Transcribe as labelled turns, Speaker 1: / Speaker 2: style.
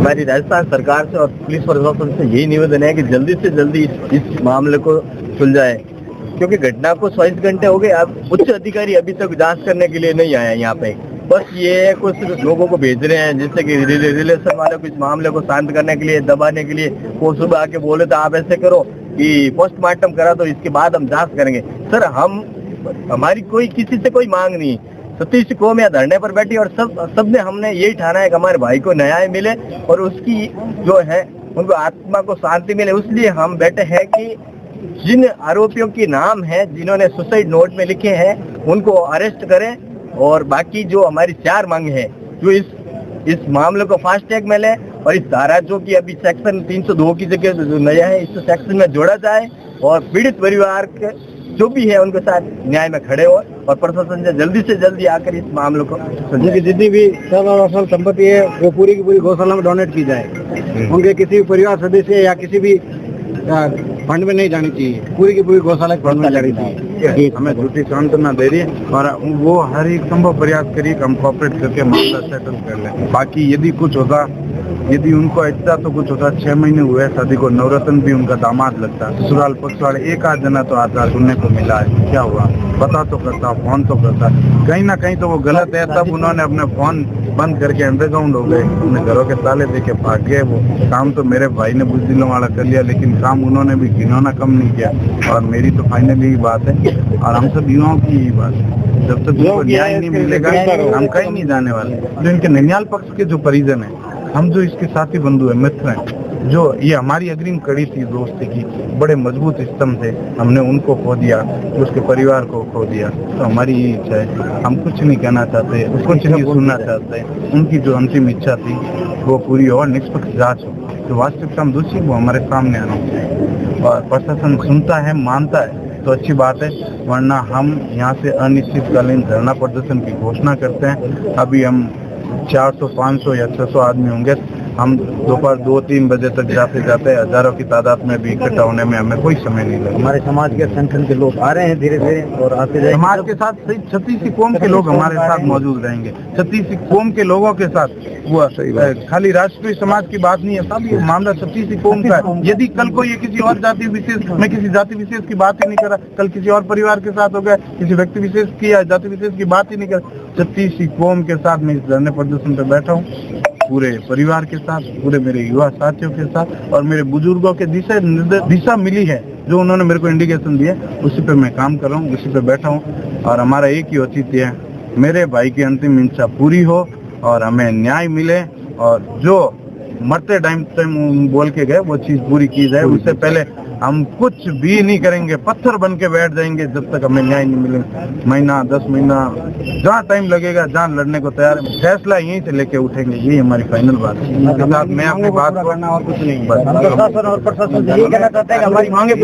Speaker 1: हमारी राजस्थान सरकार से और पुलिस प्रशासन से यही निवेदन है कि जल्दी से जल्दी इस मामले को सुलझाए, क्योंकि घटना को 24 घंटे हो गए, अब उच्च अधिकारी अभी तक जांच करने के लिए नहीं आया यहाँ पे। बस ये कुछ लोगों को भेज रहे हैं, जैसे कि रिलेशन वाले को इस मामले को शांत करने के लिए, दबाने के लिए। वो सुबह आके बोले तो आप ऐसे करो कि पोस्टमार्टम करा दो, इसके बाद हम जांच करेंगे। सर, हमारी कोई किसी से कोई मांग नहीं। सतीश कौम या धरने पर बैठी और सबने हमने यही ठाना है कि हमारे भाई को न्याय मिले और उसकी जो है उनको आत्मा को शांति मिले। इसलिए हम बैठे हैं कि जिन आरोपियों की नाम है, जिन्होंने सुसाइड नोट में लिखे हैं, उनको अरेस्ट करें। और बाकी जो हमारी 4 मांग है, जो इस मामले को फास्ट ट्रैक में ले और इस धारा जो कि अभी सेक्शन 302 की जगह जो नया है, इस सेक्शन में जोड़ा जाए और पीड़ित परिवार के जो भी है उनके साथ न्याय में खड़े हो और प्रशासन से जल्दी आकर इस मामले को
Speaker 2: उनकी जितनी भी असल संपत्ति है वो पूरी की पूरी गौशाला में डोनेट की जाए। उनके किसी परिवार सदस्य या किसी भी फंड में नहीं जानी चाहिए, पूरी की पूरी गौशाला फंड में जानी चाहिए।
Speaker 3: हमें झूठी सांत्वना दे रही है और वो हर एक संभव प्रयास करिए कि हम कॉपरेट करके मामला सेटल कर लें। बाकी यदि कुछ होता, यदि उनको ऐसा तो कुछ होता, 6 महीने हुए शादी को, नवरत्न भी उनका दामाद लगता, ससुराल पक्ष वाले एक आध जना तो आता सुनने को मिला है। क्या हुआ पता तो करता, फोन तो करता, कहीं ना कहीं तो वो गलत है। तब उन्होंने अपने फोन बंद करके अंडरग्राउंड हो गए, अपने घरों के ताले देके भाग गए। वो काम तो मेरे भाई ने बुजदिलों वाला कर लिया, लेकिन काम उन्होंने भी घिनौना कम नहीं किया। और मेरी तो फाइनली बात है और हम सब युवाओं की ही बात है, जब तक उनको न्याय नहीं मिलेगा हम कहीं नहीं जाने वाले। जो इनके ननिहाल पक्ष के जो परिजन है, हम जो इसके साथी बंधु है, मित्र हैं, जो ये हमारी अग्रिम कड़ी थी दोस्ती की, बड़े मजबूत स्तंभ थे, हमने उनको खो दिया, उसके परिवार को खो दिया। तो हमारी ये इच्छा है, हम कुछ नहीं कहना चाहते, कुछ नहीं सुनना चाहते। उनकी जो अंतिम इच्छा थी वो पूरी हो और निष्पक्ष जांच हो, जो वास्तविकता में दोषी वो हमारे सामने आना चाहिए। और प्रशासन सुनता है, मानता है तो अच्छी बात है, वरना हम यहाँ से अनिश्चितकालीन धरना प्रदर्शन की घोषणा करते हैं। अभी हम 400, 500 या 600 आदमी होंगे। हम दोपहर 2-3 बजे तक जाते जाते हजारों की तादाद में भी इकट्ठा होने में हमें कोई समय नहीं लगेगा।
Speaker 2: हमारे समाज के संगठन के लोग आ रहे हैं धीरे धीरे और आते जाएंगे।
Speaker 3: समाज के साथ 36 कौम के लोग हमारे साथ मौजूद रहेंगे। 36 कौम के लोगों के साथ, वो खाली राष्ट्रीय समाज की बात नहीं है, सब ये मामला 36 कौम का है। यदि कल को ये किसी और जाति विशेष, मैं किसी जाति विशेष की बात ही नहीं कर रहा, कल किसी और परिवार के साथ हो गया, किसी व्यक्ति विशेष की या जाति विशेष की बात ही नहीं कर, 36 कौम के साथ मैं इस धरने प्रदर्शन पर बैठा हूँ, पूरे परिवार के साथ, पूरे मेरे युवा साथियों के साथ। और मेरे बुजुर्गों के दिशा मिली है, जो उन्होंने मेरे को इंडिकेशन दिया, उसी पे मैं काम कर रहा हूँ, उसी पे बैठा हूँ। और हमारा एक ही औचित्य है, मेरे भाई की अंतिम इच्छा पूरी हो और हमें न्याय मिले और जो मरते टाइम बोल के गए वो चीज पूरी की जाए। उससे पहले हम कुछ भी नहीं करेंगे, पत्थर बन के बैठ जाएंगे जब तक हमें न्याय नहीं मिलेगा। महीना 10 महीना जहाँ टाइम लगेगा, जहाँ लड़ने को तैयार है, फैसला यहीं से लेके उठेंगे। यही हमारी फाइनल बात है। मैं अपनी बात को
Speaker 2: और कुछ नहीं, प्रशासन और प्रशासन यही कहना चाहते हैं कि हमारी मांगे